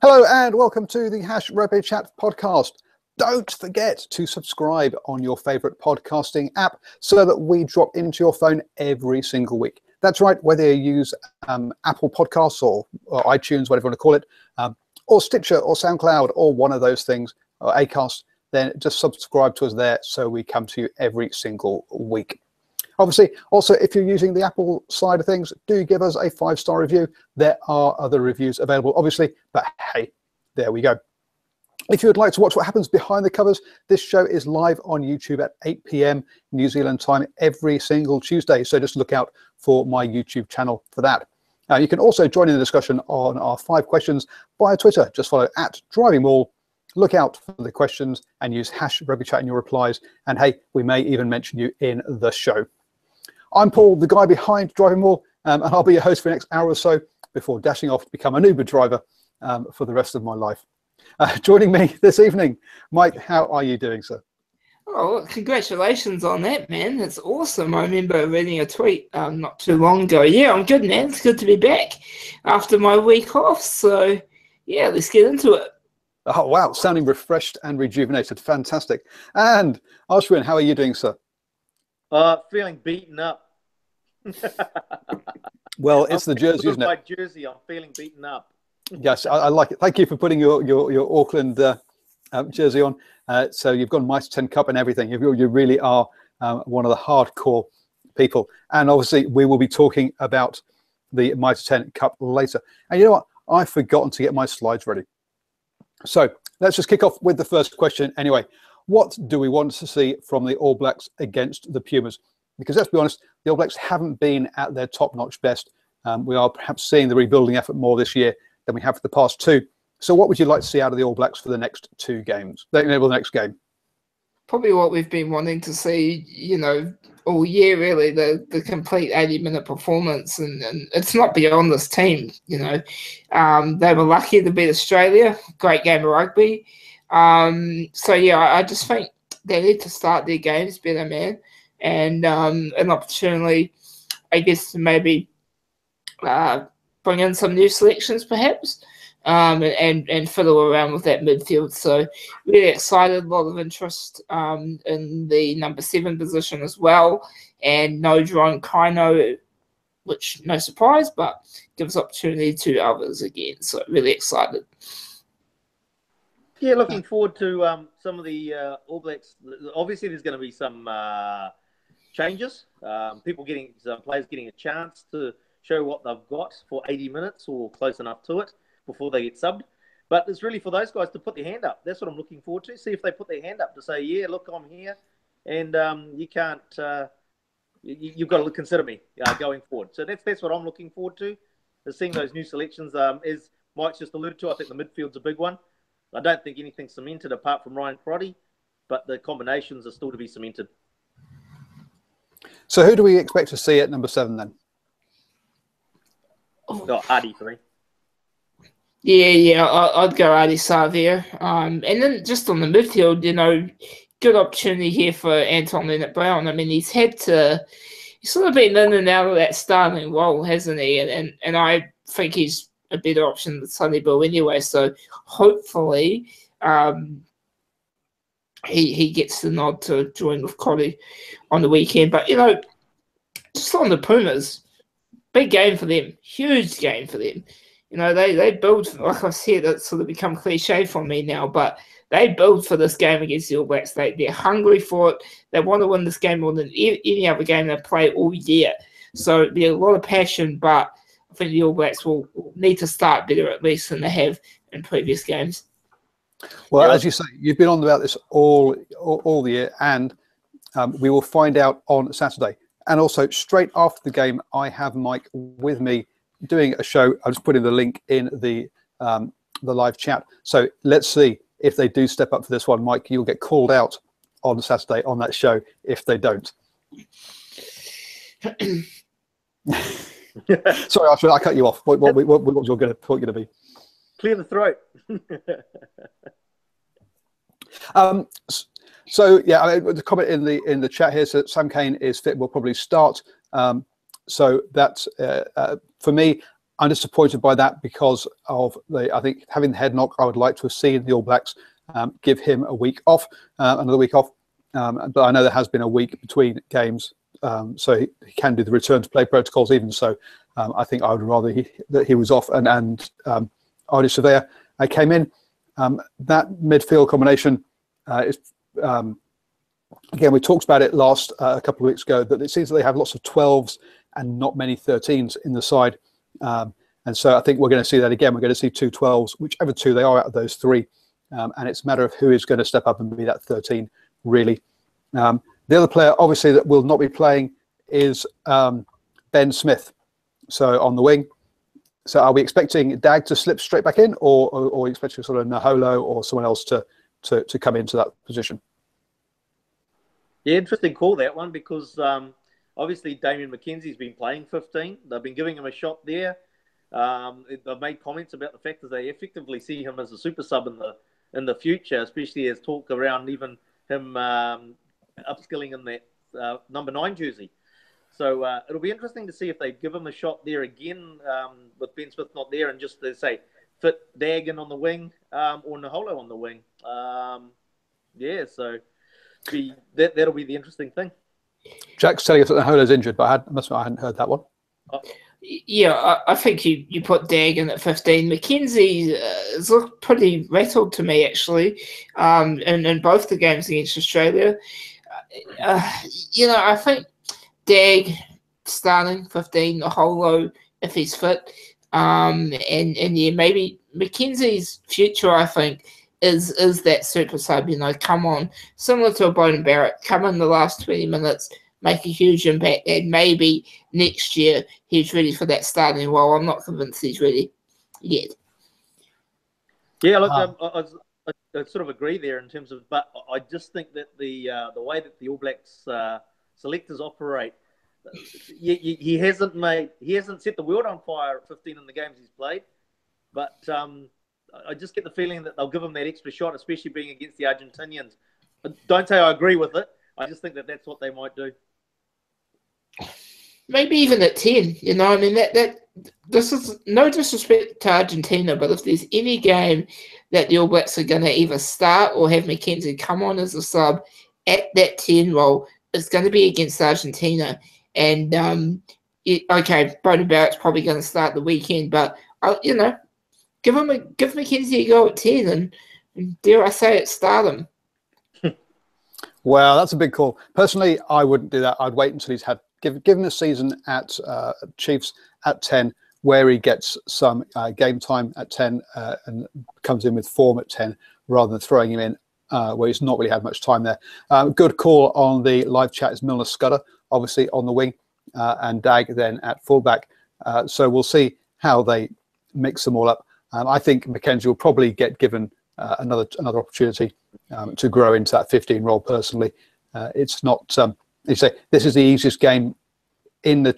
Hello and welcome to the Rugby Chat podcast. Don't forget to subscribe on your favorite podcasting app so that we drop into your phone every single week. That's right, whether you use Apple Podcasts or iTunes, whatever you want to call it, or Stitcher or SoundCloud or one of those things, or Acast, then just subscribe to us there so we come to you every single week. Obviously, also, if you're using the Apple side of things, do give us a 5-star review. There are other reviews available, obviously, but hey, there we go. If you would like to watch what happens behind the covers, this show is live on YouTube at 8 p.m. New Zealand time every single Tuesday, so just look out for my YouTube channel for that. You can also join in the discussion on our 5 questions via Twitter. Just follow at DrivingMaul. Look out for the questions and use #RugbyChat in your replies. And hey, we may even mention you in the show. I'm Paul, the guy behind DrivingMaul, and I'll be your host for the next hour or so before dashing off to become an Uber driver for the rest of my life. Joining me this evening, Mike, how are you doing, sir? Oh, congratulations on that, man. That's awesome. I remember reading a tweet not too long ago. Yeah, I'm good, man. It's good to be back after my week off. So, yeah, let's get into it. Oh, wow. Sounding refreshed and rejuvenated. Fantastic. And Ashwin, how are you doing, sir? Feeling beaten up. Well, it's the jersey, isn't it? My jersey, I'm feeling beaten up. Yes, I like it. Thank you for putting your Auckland jersey on. So you've got Mitre 10 Cup and everything. You really are one of the hardcore people. And obviously, we will be talking about the Mitre 10 Cup later. And you know what? I've forgotten to get my slides ready. So let's just kick off with the first question anyway. What do we want to see from the All Blacks against the Pumas? Because let's be honest, the All Blacks haven't been at their top-notch best. We are perhaps seeing the rebuilding effort more this year than we have for the past 2. So what would you like to see out of the All Blacks for the next 2 games? The next game? Probably what we've been wanting to see, you know, all year, really, the complete 80-minute performance. And it's not beyond this team, you know. They were lucky to beat Australia. Great game of rugby. So, yeah, I just think they need to start their games better, man. And an opportunity, I guess, to maybe bring in some new selections, perhaps, and fiddle around with that midfield. So really excited, a lot of interest in the number 7 position as well. And no Jerome Kaino, which no surprise, but gives opportunity to others again. So really excited. Yeah, looking forward to some of the All Blacks. Obviously, there's going to be some changes. Players getting a chance to show what they've got for 80 minutes or close enough to it before they get subbed. But it's really for those guys to put their hand up. That's what I'm looking forward to. See if they put their hand up to say, yeah, look, I'm here. And you can't, you've got to consider me going forward. So that's what I'm looking forward to, is seeing those new selections. As Mike's just alluded to, I think the midfield's a big one. I don't think anything's cemented apart from Ryan Crotty, but the combinations are still to be cemented. So who do we expect to see at number 7 then? Oh, Adi for me. Yeah, I'd go Adi Savia. And then just on the midfield, you know, good opportunity here for Anton Leonard-Brown. I mean, he's sort of been in and out of that starting role, hasn't he? And I think he's a better option than Sonny Bill anyway. So hopefully he gets the nod to join with Cotty on the weekend. But, you know, just on the Pumas, big game for them, huge game for them. You know, they build, like I said, it's sort of become cliche for me now, but they build for this game against the All Blacks. They're hungry for it. They want to win this game more than any other game they play all year. So there's a lot of passion, but I think the All Blacks will need to start better at least than they have in previous games. Well, as you say, you've been on about this all the year, and we will find out on Saturday. And also, straight after the game, I have Mike with me doing a show. I'll just put in the link in the live chat. So let's see if they do step up for this one. Mike, you'll get called out on Saturday on that show if they don't. Sorry, I cut you off. What was your going to be? Clear the throat. So yeah, I mean, the comment in the chat here says Sam Cane is fit. Will probably start. So that's for me. I'm disappointed by that because of I think having the head knock, I would like to have seen the All Blacks give him a week off, another week off. But I know there has been a week between games, so he can do the return to play protocols. Even so, I think I would rather that he was off and Artie Surveyor came in. That midfield combination is, again, we talked about it last a couple of weeks ago, that it seems that they have lots of 12s and not many 13s in the side. And so I think we're going to see that again. We're going to see 2 12s, whichever two they are out of those three. And it's a matter of who is going to step up and be that 13, really. The other player, obviously, that will not be playing is Ben Smith. So on the wing. So are we expecting Dag to slip straight back in, or are we expecting sort of Naholo or someone else to come into that position? Yeah, interesting call, that one, because obviously Damien McKenzie's been playing 15. They've been giving him a shot there. They've made comments about the fact that they effectively see him as a super sub in the future, especially as talk around even him upskilling in that number 9 jersey. So it'll be interesting to see if they give him a shot there again with Ben Smith not there, and just, let's say, fit Dag in on the wing or Naholo on the wing. Yeah, so that'll be the interesting thing. Jack's telling us that Naholo's injured, but I hadn't heard that one. Yeah, I think you put Dag in at 15. McKenzie has looked pretty rattled to me, actually, in both the games against Australia. I think Dag starting 15, Naholo if he's fit, and yeah, maybe McKenzie's future, I think, is that super sub. Come on, similar to a Bowden Barrett, come in the last 20 minutes, make a huge impact, and maybe next year he's ready for that starting role. I'm not convinced he's ready yet. Yeah, look, I sort of agree there in terms of, but I just think that the way that the All Blacks selectors operate, he hasn't set the world on fire at 15 in the games he's played, but I just get the feeling that they'll give him that extra shot, especially being against the Argentinians. Don't say I agree with it. I just think that that's what they might do. Maybe even at 10, I mean, this is no disrespect to Argentina, but if there's any game that the All Blacks are going to either start or have McKenzie come on as a sub at that 10 role, it's going to be against Argentina. And, okay, Bowden Barrett's probably going to start the weekend, but, give McKenzie a go at 10 and dare I say it, start him. Well, that's a big call. Personally, I wouldn't do that. I'd wait until he's had give him a season at Chiefs at 10, where he gets some game time at 10 and comes in with form at 10, rather than throwing him in where he's not really had much time there. Good call on the live chat is Milner Scudder, obviously on the wing, and Dag then at fullback. So we'll see how they mix them all up. I think McKenzie will probably get given another opportunity to grow into that 15 role. Personally, it's not. You say this is the easiest game in the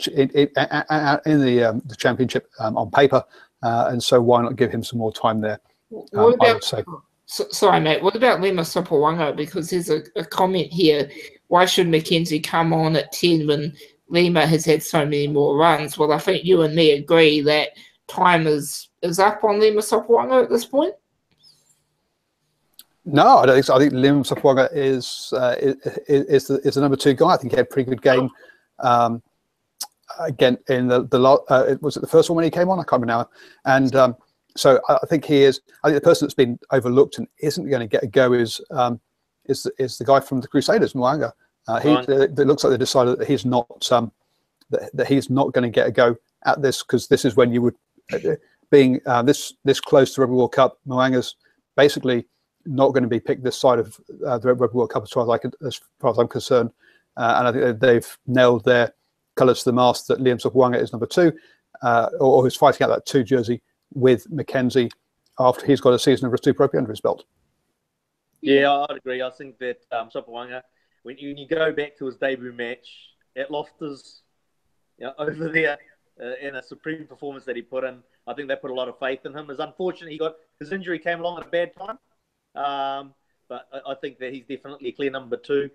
championship on paper, and so why not give him some more time there? What about, I would say. Sorry, mate. What about Lima Sopoaga? Because there's a comment here. Why should McKenzie come on at 10 when Lima has had so many more runs? Well, I think you and me agree that time is up on Lima Sopoaga at this point. No, I don't think so. I think Liam Sopoaga is the number 2 guy. I think he had a pretty good game. Again, in was it the first one when he came on? I can't remember now. And so I think he is. I think the person that's been overlooked and isn't going to get a go is the guy from the Crusaders, Mwanga. It looks like they decided that he's not that he's not going to get a go at this, because this is when you would being this close to Rugby World Cup. Mwanga's basically not going to be picked this side of the Rugby World Cup as far as I'm concerned, and I think they've nailed their colours to the mast that Liam Sopoaga is number 2, or who's fighting out that 2 jersey with McKenzie after he's got a season of Super Rugby under his belt. Yeah, I'd agree. I think that Sopoaga, when you go back to his debut match at Loftus, over there in a supreme performance that he put in, I think they put a lot of faith in him. It's unfortunate his injury came along at a bad time. But I think that he's definitely a clear number 2,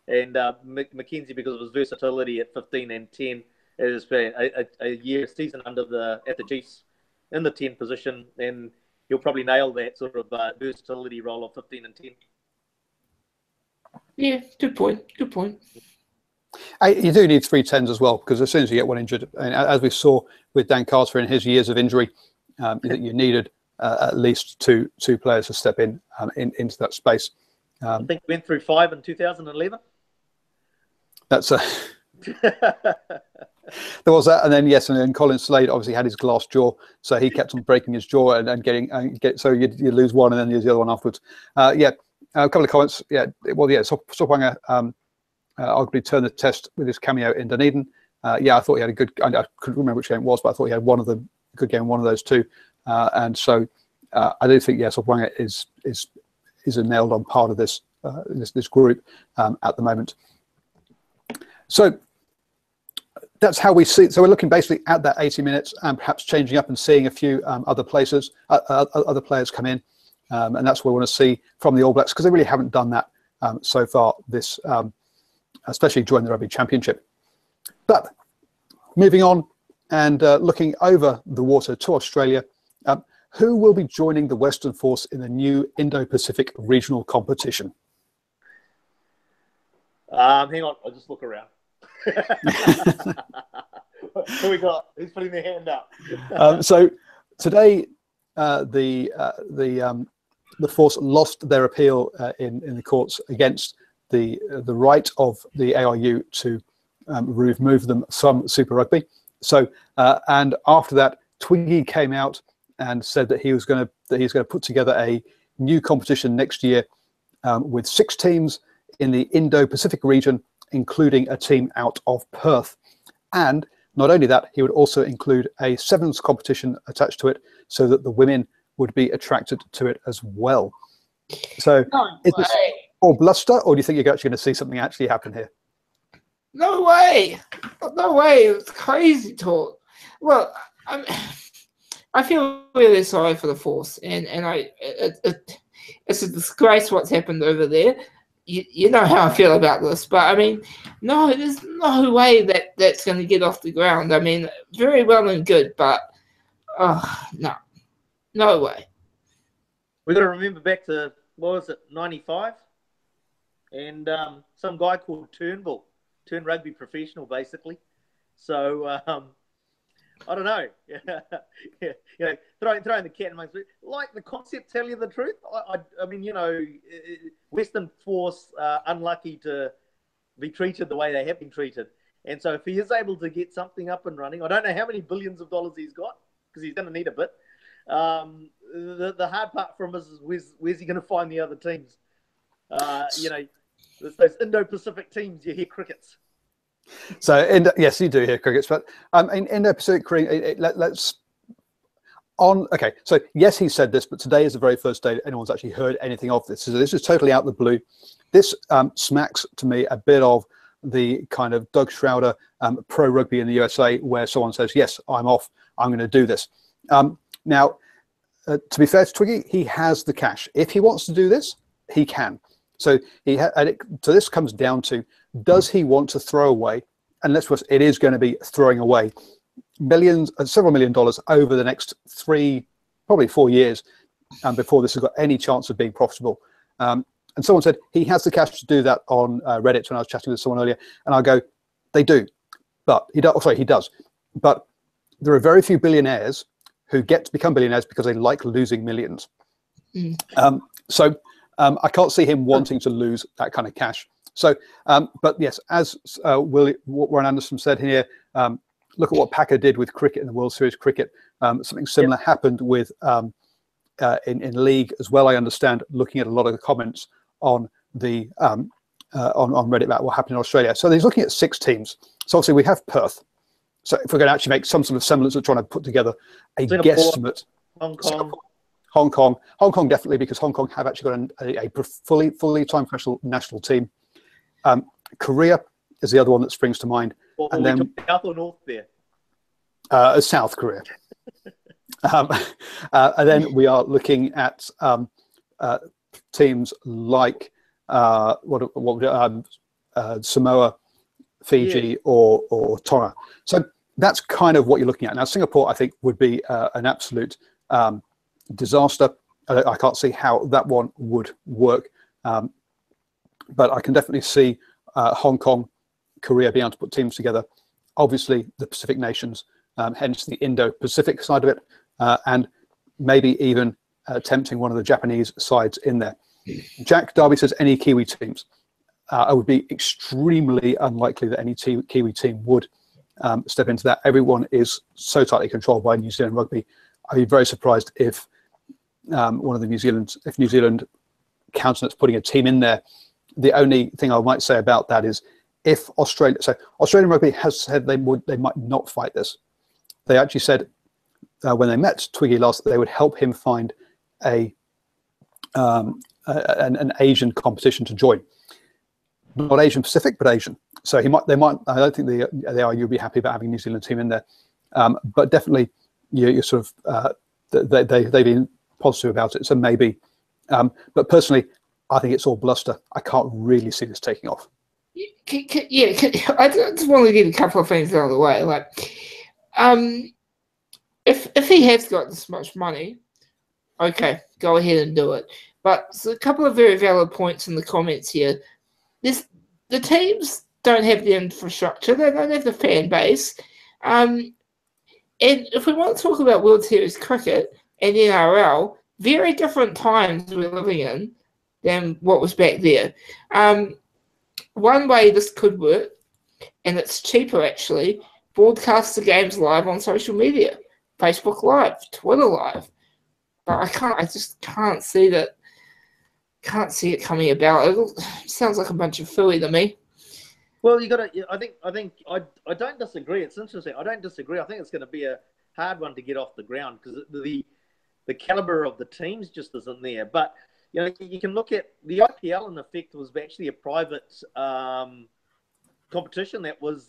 and McKenzie, because of his versatility at 15 and 10, it has been a season under at the Chiefs in the 10 position, then he'll probably nail that sort of versatility role of 15 and 10. Yeah, good point. Good point. You do need 3 10s as well, because as soon as you get one injured, and as we saw with Dan Carter in his years of injury, you needed at least two players to step into that space. I think we went through 5 in 2011. That's a. There was that, and then and then Colin Slade obviously had his glass jaw, so he kept on breaking his jaw and getting so you lose one and then use the other one afterwards. A couple of comments. Sopoaga arguably turned the test with his cameo in Dunedin. I thought he had a good. I couldn't remember which game it was, but I thought he had one of them good game, one of those two, and so I do think Sopoaga is a nailed on part of this this group at the moment. So that's how we see. So we're looking basically at that 80 minutes and perhaps changing up and seeing a few other players come in, and that's what we want to see from the All Blacks, because they really haven't done that so far this, especially during the Rugby Championship. But moving on and looking over the water to Australia, who will be joining the Western Force in the new Indo-Pacific regional competition? Hang on, I'll just look around. Who we got? Who's putting their hand up? So today, the force lost their appeal in the courts against the right of the ARU to remove them from Super Rugby. So and after that, Twiggy came out and said that he's going to put together a new competition next year with 6 teams in the Indo-Pacific region, including a team out of Perth. And not only that, he would also include a 7s competition attached to it, so that the women would be attracted to it as well. So is this all bluster, or do you think you're actually going to see something actually happen here? No way. No way. It's crazy talk. Well, I feel really sorry for the Force, and it's a disgrace what's happened over there. You know how I feel about this, but I mean, no, there's no way that's going to get off the ground. I mean, very well and good, but no way. We've got to remember back to, what was it, 95? And some guy called Turnbull turned rugby professional, basically. So, I don't know. Throwing the cat amongst it. Like the concept, tell you the truth. I mean, Western Force unlucky to be treated the way they have been treated. And so if he is able to get something up and running, I don't know how many billions of dollars he's got, because he's going to need a bit. The hard part from us is where's he going to find the other teams? Those Indo-Pacific teams, you hear crickets. So, yes, you do hear crickets, but in Indo-Pacific, okay, so yes, he said this, but today is the very first day anyone's actually heard anything of this. So this is totally out of the blue. This smacks to me a bit of the kind of Doug Schroeder pro rugby in the USA, where someone says, yes, I'm off, I'm going to do this. Now, to be fair to Twiggy, he has the cash. If he wants to do this, he can. So so this comes down to, does he want to throw away, and it is going to be throwing away several $1 million over the next 3, probably 4 years, before this has got any chance of being profitable. And someone said he has the cash to do that on Reddit when I was chatting with someone earlier, and I go, they do, but he does. But there are very few billionaires who get to become billionaires because they like losing millions. I can't see him wanting to lose that kind of cash. So, but yes, as Warren Anderson said here, look at what Packer did with cricket in the World Series cricket. Something similar happened with in league as well. I understand, looking at a lot of the comments on the on Reddit about what happened in Australia. So he's looking at 6 teams. So obviously we have Perth. So if we're going to actually make some sort of semblance of trying to put together a guesstimate, Hong Kong definitely, because Hong Kong have actually got a fully time professional national team. Korea is the other one that springs to mind. Well, and then South or North there? South Korea. And then we are looking at teams like Samoa, Fiji or Tonga. So that's kind of what you're looking at. Now, Singapore, I think, would be an absolute disaster. I can't see how that one would work. But I can definitely see Hong Kong, Korea being able to put teams together. Obviously, the Pacific nations, hence the Indo-Pacific side of it, and maybe even tempting one of the Japanese sides in there. Jack Darby says any Kiwi teams. I would be extremely unlikely that any Kiwi team would step into that. Everyone is so tightly controlled by New Zealand rugby. I'd be very surprised if one of the New Zealand countenance putting a team in there. The only thing I might say about that is if Australian rugby has said they might not fight this. They actually said when they met Twiggy last, they would help him find an Asian competition to join. Not Asian Pacific, but Asian. So they might. I don't think they are. You'll be happy about having a New Zealand team in there, but definitely you're sort of they've been positive about it. So maybe, but personally, I think it's all bluster. I can't really see this taking off. I just want to get a couple of things out of the way. Like, if he has got this much money, okay, go ahead and do it. But there's a couple of very valid points in the comments here. The teams don't have the infrastructure. They don't have the fan base. And if we want to talk about World Series cricket and NRL, very different times we're living in than what was back there. One way this could work, and it's cheaper actually, broadcast the games live on social media, Facebook Live, Twitter Live. But I just can't see that. Can't see it coming about. It sounds like a bunch of phooey to me. Well, you got to. I don't disagree. It's interesting. I don't disagree. I think it's going to be a hard one to get off the ground because the caliber of the teams just isn't there. But you can look at the IPL. In effect, was actually a private competition that was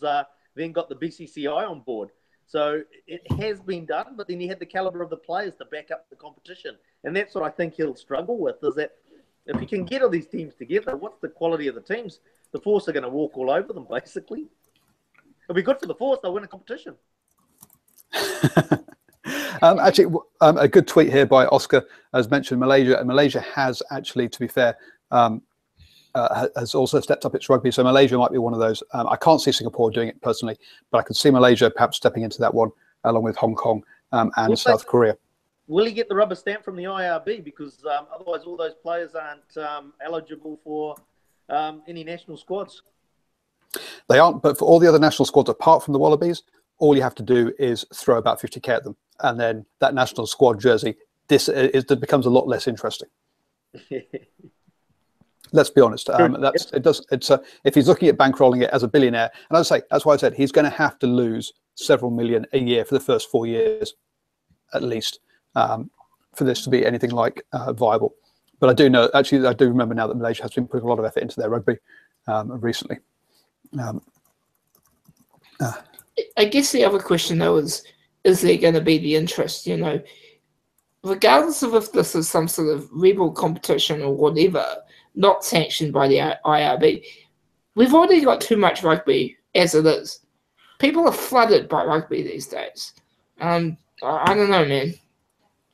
then got the BCCI on board. So it has been done, but then you had the caliber of the players to back up the competition, and that's what I think he'll struggle with. Is that if you can get all these teams together, what's the quality of the teams? The Force are going to walk all over them, basically. It'll be good for the Force. They'll win a competition. Actually, a good tweet here by Oscar has mentioned Malaysia, and Malaysia has actually, to be fair, has also stepped up its rugby. So Malaysia might be one of those. I can't see Singapore doing it personally, but I can see Malaysia perhaps stepping into that one along with Hong Kong and South Korea. Will he get the rubber stamp from the IRB? Because otherwise all those players aren't eligible for any national squads. They aren't, but for all the other national squads, apart from the Wallabies, all you have to do is throw about 50k at them. And then that national squad jersey it becomes a lot less interesting. Let's be honest. If he's looking at bankrolling it as a billionaire, and as I say, that's why I said he's going to have to lose several million a year for the first 4 years, at least. For this to be anything like viable. But I do remember now that Malaysia has been putting a lot of effort into their rugby recently. I guess the other question though is there going to be the interest, regardless of if this is some sort of rebel competition or whatever, not sanctioned by the IRB, we've already got too much rugby as it is. People are flooded by rugby these days. I don't know, man.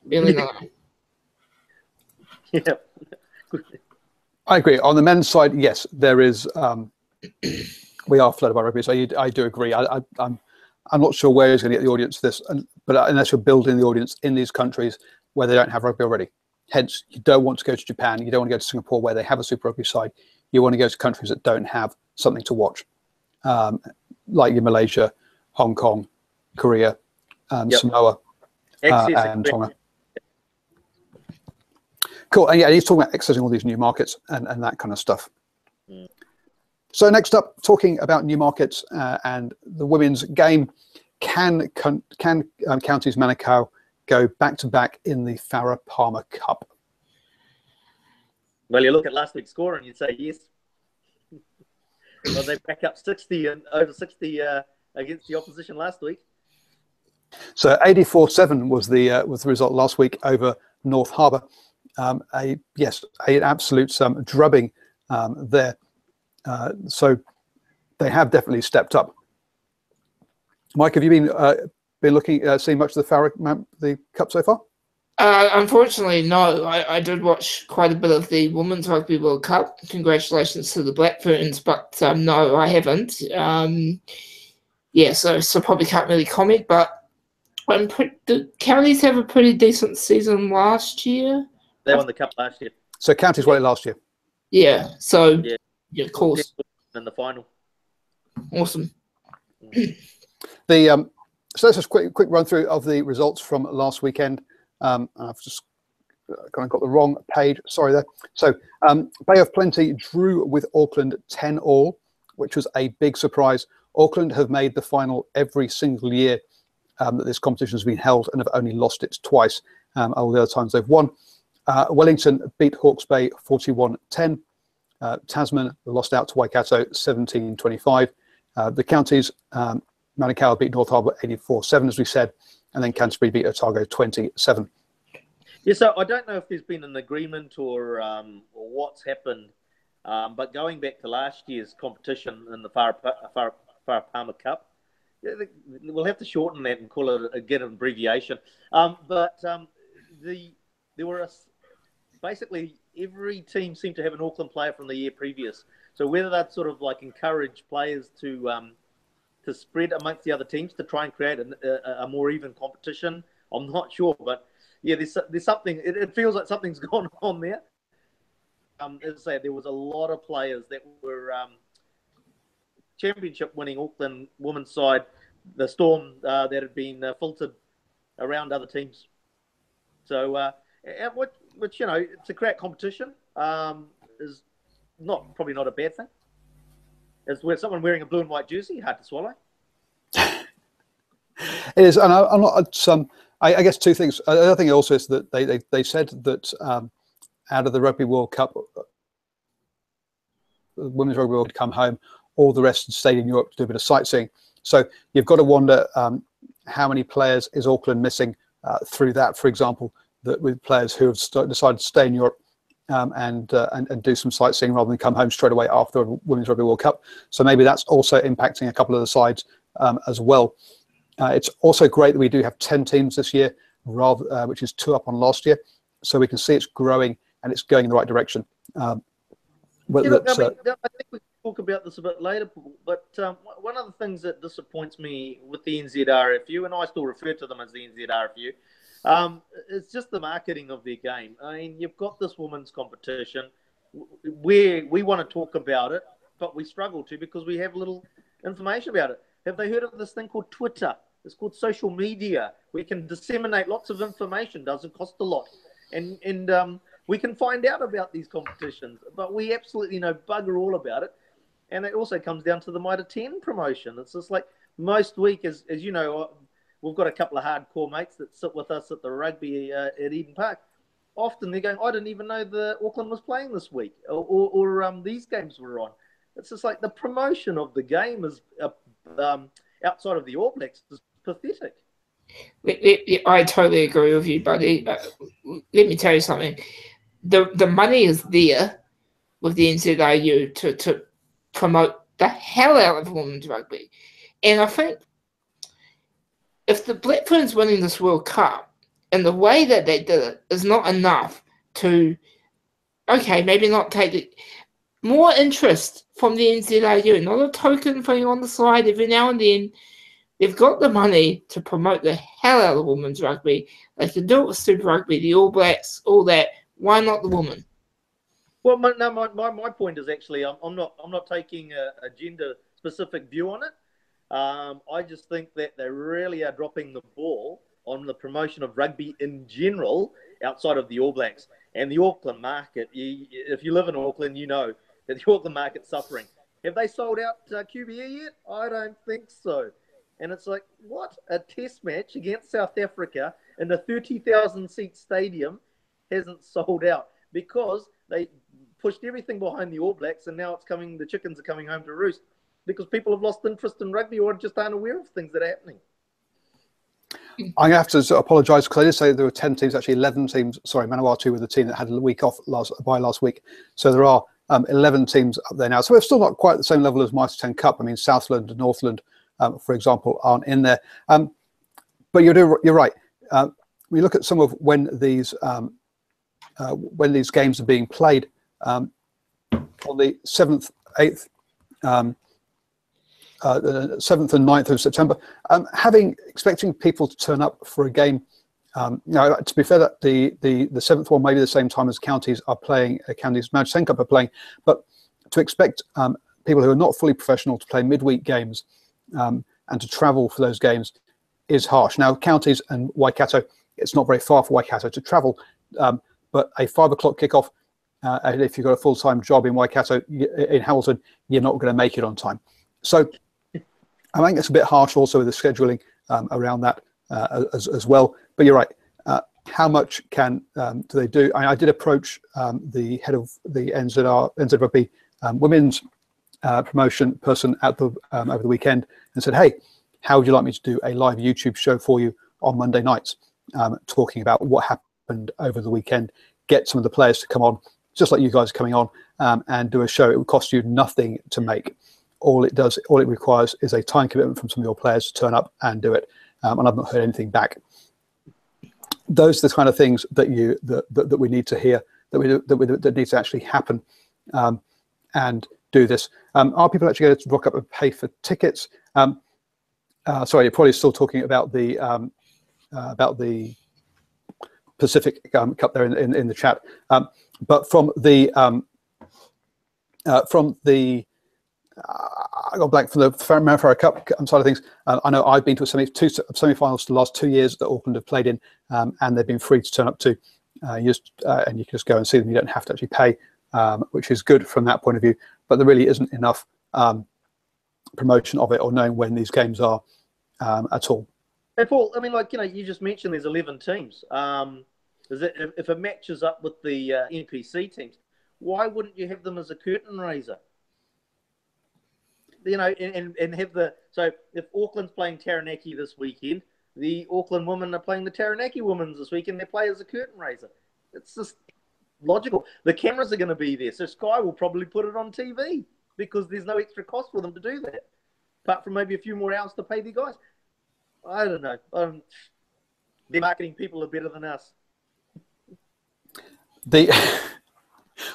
Really not. Yeah. I agree. On the men's side, yes, there is. We are flooded by rugby, so I do agree. I'm not sure where he's going to get the audience for this, but unless you're building the audience in these countries where they don't have rugby already. Hence, you don't want to go to Japan. You don't want to go to Singapore where they have a Super Rugby side. You want to go to countries that don't have something to watch, like in Malaysia, Hong Kong, Korea, Samoa, and Tonga. Cool. And yeah, he's talking about accessing all these new markets and that kind of stuff. Mm. So next up, talking about new markets and the women's game, can counties Manukau go back-to-back in the Farah Palmer Cup? Well, you look at last week's score and you'd say yes. Well, they back up 60 and over 60 against the opposition last week. So 84-7 was the result last week over North Harbour. An absolute drubbing there. So they have definitely stepped up. Mike, have you been looking, seeing much of the Cup so far? Unfortunately, no. I did watch quite a bit of the Women's Rugby World Cup. Congratulations to the Black Ferns, but no, I haven't. Yeah, so probably can't really comment, but the Counties have a pretty decent season last year. They won the Cup last year. So Counties won it last year. Yeah, so yeah, of course. In the final. Awesome. So let's just quick run through of the results from last weekend. I've just kind of got the wrong page. Sorry there. So Bay of Plenty drew with Auckland 10-all, which was a big surprise. Auckland have made the final every single year that this competition has been held and have only lost it twice. All the other times they've won. Wellington beat Hawke's Bay 41-10. Tasman lost out to Waikato 17-25. The Counties, Manukau beat North Harbour 84-7, as we said, and then Canterbury beat Otago 27. Yeah, so I don't know if there's been an agreement or what's happened, but going back to last year's competition in the Farapama Cup, we'll have to shorten that and call it get an abbreviation. But there were basically every team seemed to have an Auckland player from the year previous. So whether that sort of like encourage players to spread amongst the other teams to try and create a more even competition, I'm not sure. But yeah, there's something. It feels like something's gone on there. As I say, there was a lot of players that were championship winning Auckland women's side. The Storm that had been filtered around other teams. So which you know, to create competition is probably not a bad thing. As with someone wearing a blue and white jersey, hard to swallow. It is, and I'm not. I guess two things. Another thing also is that they said that out of the Rugby World Cup, the Women's Rugby World Cup come home, all the rest stayed in Europe to do a bit of sightseeing. So you've got to wonder how many players is Auckland missing through that, for example, that with players who have decided to stay in Europe and do some sightseeing rather than come home straight away after the Women's Rugby World Cup. So maybe that's also impacting a couple of the sides as well. It's also great that we do have 10 teams this year, which is 2 up on last year. So we can see it's growing and it's going in the right direction. I think we can talk about this a bit later, but one of the things that disappoints me with the NZRFU, and I still refer to them as the NZRFU, it's just the marketing of their game. I mean, you've got this women's competition where we want to talk about it, but we struggle to because we have little information about it. Have they heard of this thing called Twitter? It's called social media. We can disseminate lots of information. Doesn't cost a lot. And we can find out about these competitions, but we absolutely know bugger all about it. And it also comes down to the Mitre 10 promotion. It's just like most week, as you know, we've got a couple of hardcore mates that sit with us at the rugby at Eden Park. Often they're going, I didn't even know the Auckland was playing this week or these games were on. It's just like the promotion of the game is outside of the All Blacks is pathetic. I totally agree with you, buddy. Let me tell you something. The money is there with the NZRU to promote the hell out of women's rugby. And I think if the Black Ferns winning this World Cup and the way that they did it is not enough to, okay, maybe not take it, more interest from the NZRU, not a token thing on the side every now and then. They've got the money to promote the hell out of women's rugby. They can do it with Super Rugby, the All Blacks, all that. Why not the women? Well, my point is actually I'm not taking a gender-specific view on it. I just think that they really are dropping the ball on the promotion of rugby in general outside of the All Blacks. And the Auckland market, if you live in Auckland, you know that the Auckland market's suffering. Have they sold out QBE yet? I don't think so. And it's like, what? A test match against South Africa in the 30,000-seat stadium hasn't sold out because they pushed everything behind the All Blacks and now it's coming. The chickens are coming home to roost because people have lost interest in rugby or just aren't aware of things that are happening. I'm going to have to apologise because I did say there were 10 teams, actually 11 teams. Sorry, Manawatu were the team that had a week off last week. So there are 11 teams up there now. So we're still not quite at the same level as Mitre 10 Cup. I mean, Southland and Northland, for example, aren't in there. But you're right. When you look at some of when these games are being played, on the 7th, 8th, 7th and 9th of September, expecting people to turn up for a game. To be fair, that the 7th one may be the same time as counties are playing, counties Mitre 10 Cup are playing, but to expect people who are not fully professional to play midweek games and to travel for those games is harsh. Now, counties and Waikato, it's not very far for Waikato to travel, but a 5 o'clock kickoff, and if you've got a full-time job in Waikato, in Hamilton, you're not going to make it on time. So I think it's a bit harsh also with the scheduling around that as well. But you're right. How much do they do? I did approach the head of the NZ Rugby women's promotion person at the over the weekend and said, hey, how would you like me to do a live YouTube show for you on Monday nights, talking about what happened over the weekend, get some of the players to come on, just like you guys are coming on, and do a show. It would cost you nothing to make. All it requires is a time commitment from some of your players to turn up and do it. And I've not heard anything back. Those are the kind of things that we need to hear, that need to actually happen, and do this. Are people actually going to rock up and pay for tickets? Sorry, you're probably still talking about the Pacific Cup there in the chat. But from the I got blank from the Manukau Cup side of things. I know I've been to two semi-finals the last 2 years that Auckland have played in, and they've been free to turn up to. And you can just go and see them. You don't have to actually pay, which is good from that point of view. But there really isn't enough promotion of it or knowing when these games are at all. Hey, Paul, I mean, you just mentioned there's 11 teams. If it matches up with the NPC teams, why wouldn't you have them as a curtain raiser? And have so if Auckland's playing Taranaki this weekend, the Auckland women are playing the Taranaki women this weekend. They play as a curtain raiser. It's just logical. The cameras are going to be there, so Sky will probably put it on TV because there's no extra cost for them to do that, apart from maybe a few more hours to pay the guys. I don't know. Their marketing people are better than us.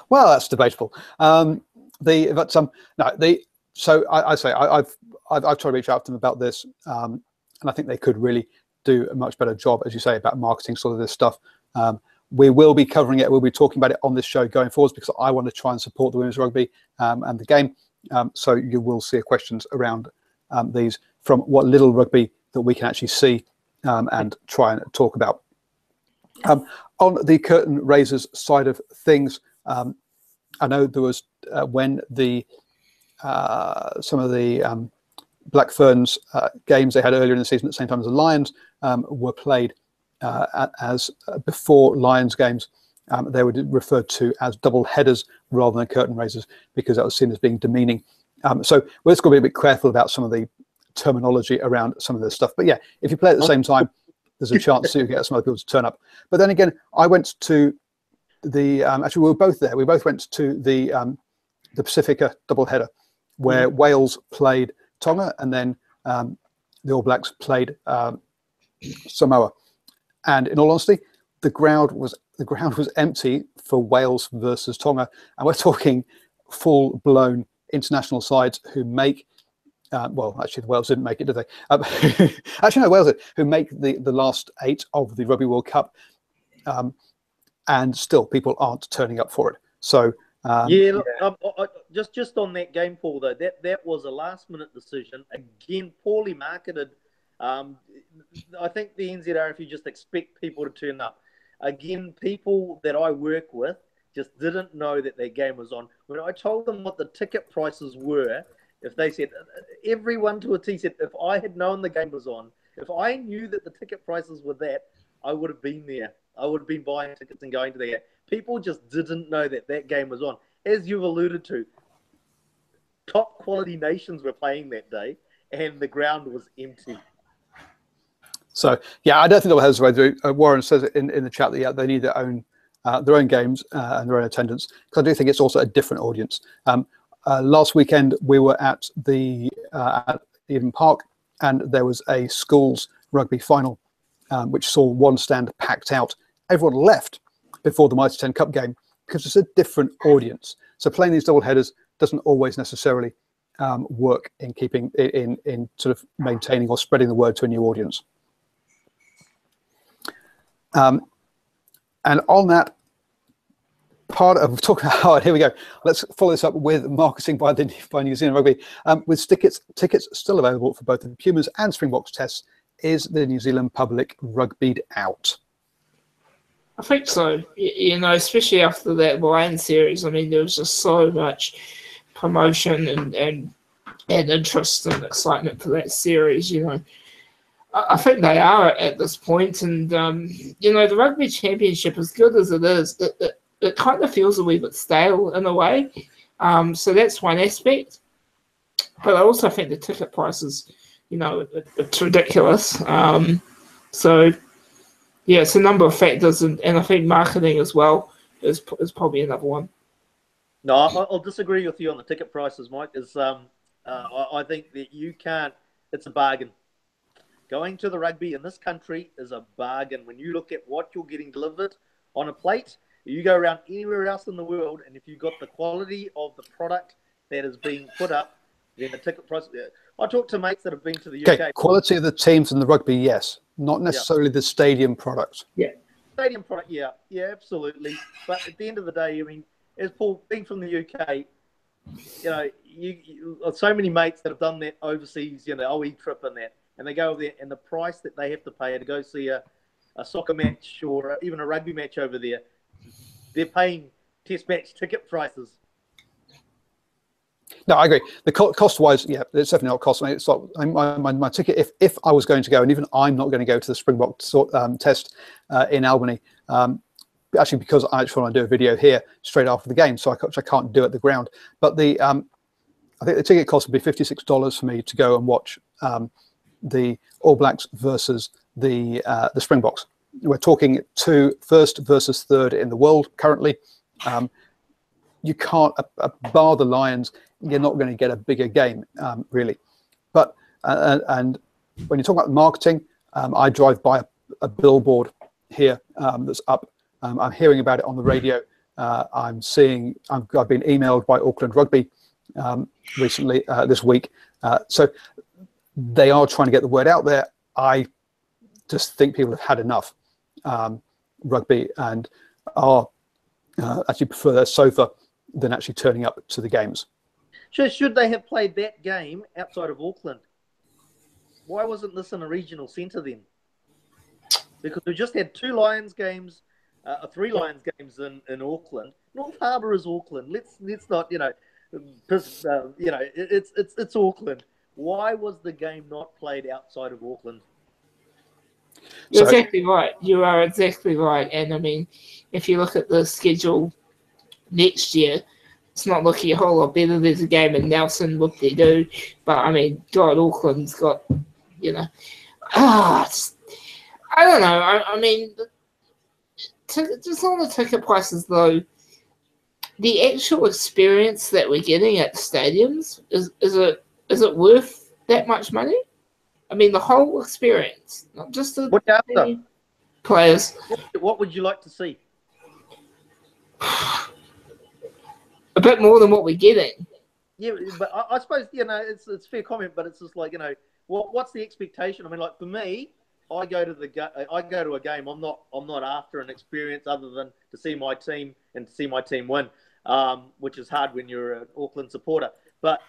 Well, that's debatable. So I've tried to reach out to them about this, and I think they could really do a much better job, as you say, about marketing sort of this stuff. We will be covering it. We'll be talking about it on this show going forwards because I want to try and support the women's rugby and the game. So you will see questions around these from what little rugby that we can actually see and try and talk about. On the curtain raisers side of things, I know there was when some of the Black Ferns games they had earlier in the season at the same time as the Lions were played as before Lions games. They were referred to as double headers rather than curtain raisers because that was seen as being demeaning. So we're just going to be a bit careful about some of the terminology around some of this stuff. But yeah, if you play at the same time, there's a chance to get some other people to turn up. But then again, I went to the actually we were both there. We both went to the Pacifica double header where Wales played Tonga and then the All Blacks played Samoa. And in all honesty, the ground was empty for Wales versus Tonga, and we're talking full-blown international sides who make. Well, actually, the Wales didn't make it, did they? Actually, no, Wales did. Who make the last 8 of the Rugby World Cup, and still people aren't turning up for it. So look, just on that game, Paul, though, that was a last-minute decision. Again, poorly marketed. I think the NZRFU just expect people to turn up. Again, people that I work with just didn't know that their game was on. When I told them what the ticket prices were, if they said, everyone to a T said, if I had known the game was on, if I knew that the ticket prices were that, I would have been there. I would have been buying tickets and going to the game. People just didn't know that game was on. As you've alluded to, top quality nations were playing that day, and the ground was empty. So, yeah, I don't think that has way through. Warren says it in the chat that they need their own their own games and their own attendance, because I do think it's also a different audience. Last weekend we were at Eden Park, and there was a schools rugby final, which saw one stand packed out. Everyone left before the Mitre 10 Cup game because it's a different audience. So playing these double headers doesn't always necessarily work in keeping in sort of maintaining or spreading the word to a new audience. And on that part of talking hard, here we go. Let's follow this up with marketing by New Zealand Rugby. With tickets still available for both the Pumas and Springboks tests, is the New Zealand public rugbyed out? I think so. You know, especially after that Lions series. I mean, there was just so much promotion and interest and excitement for that series. You know, I think they are at this point, and you know, the Rugby Championship, as good as it is, it kind of feels a wee bit stale in a way. So that's one aspect. But I also think the ticket prices, you know, it's ridiculous. So yeah, it's a number of factors, and I think marketing as well is probably another one. No, I'll disagree with you on the ticket prices, Mike. I think that you can't. It's a bargain. Going to the rugby in this country is a bargain. When you look at what you're getting delivered on a plate, you go around anywhere else in the world, and if you've got the quality of the product that is being put up, then the ticket price. I talk to mates that have been to the UK. Okay, quality of the teams and the rugby, yes. Not necessarily the stadium product. Yeah. Stadium product, yeah, absolutely. But at the end of the day, I mean, as Paul, being from the UK, you know, you so many mates that have done that overseas, you know, OE trip and that, and they go over there, and the price that they have to pay to go see a soccer match or even a rugby match over there, they're paying test match ticket prices. No, I agree. The cost-wise, yeah, it's definitely not cost. I mean, it's like my ticket. If I was going to go, and even I'm not going to go to the Springbok test in Albany, actually because I just want to do a video here straight after the game, so I can't do it at the ground. But I think the ticket cost would be $56 for me to go and watch the All Blacks versus the Springboks. We're talking first versus third in the world currently. You can't bar the Lions. You're not going to get a bigger game, really. But and when you talk about marketing, I drive by a billboard here that's up. I'm hearing about it on the radio. I've been emailed by Auckland Rugby recently this week. So they are trying to get the word out there. I just think people have had enough rugby and are actually prefer their sofa than actually turning up to the games. Should they have played that game outside of Auckland? Why wasn't this in a regional centre then? Because we just had 2 Lions games, 3 Lions games in Auckland. North Harbour is Auckland. Let's not, you know, it's Auckland. Why was the game not played outside of Auckland? You're exactly right. You are exactly right. And I mean, if you look at the schedule next year, it's not looking a whole lot better. There's a game in Nelson, what they do. But I mean, God, Auckland's got, you know, I don't know. I mean, just on the ticket prices though, the actual experience that we're getting at the stadiums, is it worth that much money? I mean, the whole experience, not just the players. What would you like to see? A bit more than what we're getting. Yeah, but I suppose, you know, it's fair comment, but it's just like, you know, what's the expectation? I mean, like for me, I go to a game. I'm not after an experience other than to see my team and to see my team win, which is hard when you're an Auckland supporter. But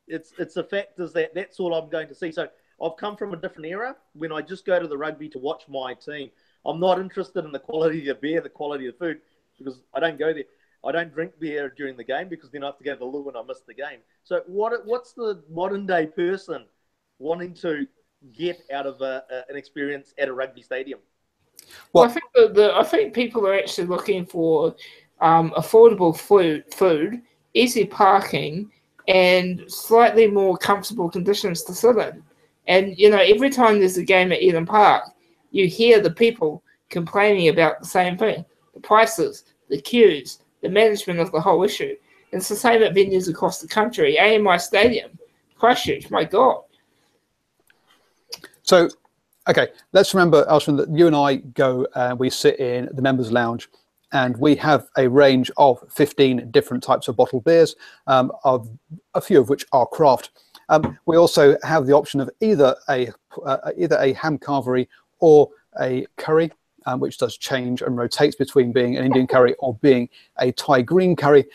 it's a fact is that's all I'm going to see. So I've come from a different era when I just go to the rugby to watch my team. I'm not interested in the quality of the beer, the quality of the food, because I don't go there. I don't drink beer during the game because then I have to go to the loo when I miss the game. So what's the modern day person wanting to get out of an experience at a rugby stadium? Well, I think people are actually looking for affordable food, easy parking, and slightly more comfortable conditions to sit in. And, you know, every time there's a game at Eden Park, you hear the people complaining about the same thing. the prices, the queues, the management of the whole issue. And it's the same at venues across the country. AMI Stadium, Christchurch, my God. So, okay, let's remember, Alison, that you and I go and we sit in the members' lounge, and we have a range of 15 different types of bottled beers, of a few of which are craft. We also have the option of either a ham carvery or a curry, which does change and rotates between being an Indian curry or being a Thai green curry.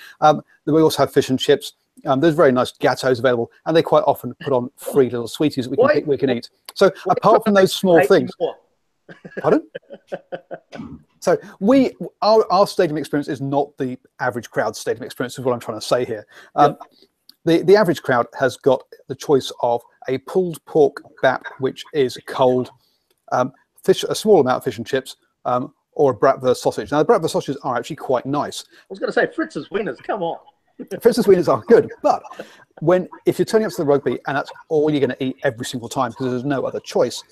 We also have fish and chips. There's very nice gattos available, and they quite often put on free little sweeties that we can eat. So apart from those small things, pardon? So our stadium experience is not the average crowd stadium experience, is what I'm trying to say here. The average crowd has got the choice of a pulled pork bap, which is cold, a small amount of fish and chips, or a bratwurst sausage. Now, the bratwurst sausages are actually quite nice. I was going to say Fritz's wieners, come on. Fritz's wieners are good, but if you're turning up to the rugby and that's all you're going to eat every single time because there's no other choice,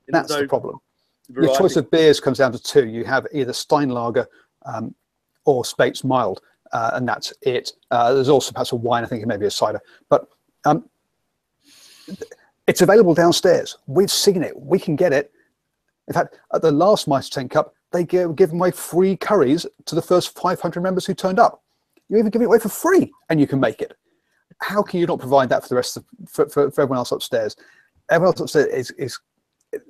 that's the problem. Variety. Your choice of beers comes down to two. You have either Steinlager or Speight's Mild, and that's it. There's also perhaps a wine, I think, maybe a cider, but it's available downstairs. We've seen it. We can get it. In fact, at the last Mitre 10 Cup, they give away free curries to the first 500 members who turned up. You even give it away for free, and you can make it. How can you not provide that for the rest of for everyone else upstairs? Everyone else upstairs is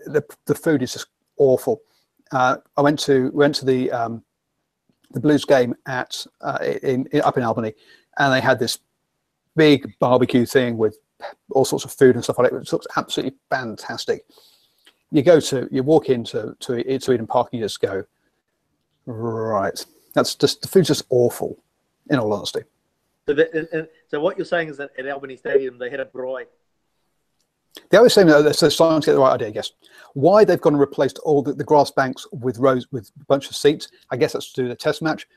the food is just awful. I went to the Blues game up in Albany, and they had this big barbecue thing with all sorts of food and stuff like that. It looks absolutely fantastic. You walk into Eden Park, and you just go, right. That's just, the food's just awful, in all honesty. So what you're saying is that at Albany Stadium they had a braai. The other thing, they're starting to get the right idea, I guess. Why they've gone and replaced all the grass banks with a bunch of seats, I guess that's to do with the test match.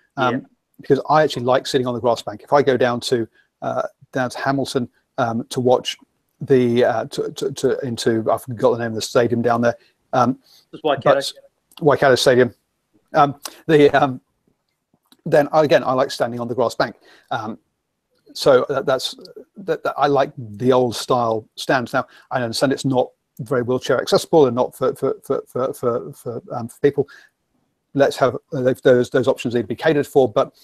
Because I actually like sitting on the grass bank. If I go down to Hamilton to watch into I forgot the name of the stadium down there. Waikato Stadium. Then again, I like standing on the grass bank. So I like the old style stands. Now I understand it's not very wheelchair accessible and not for people. Let's have those options need to be catered for. But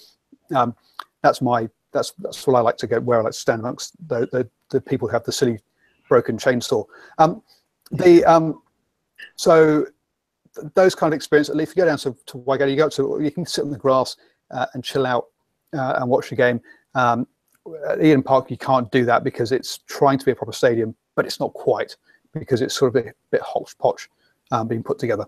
that's what I like to go, where I like to stand amongst the people who have the silly broken chainsaw. So those kind of experience. If you go down to Waikato, you can sit on the grass and chill out and watch the game. At Eden Park, you can't do that because it's trying to be a proper stadium, but it's not quite, because it's sort of a bit hodgepodge being put together.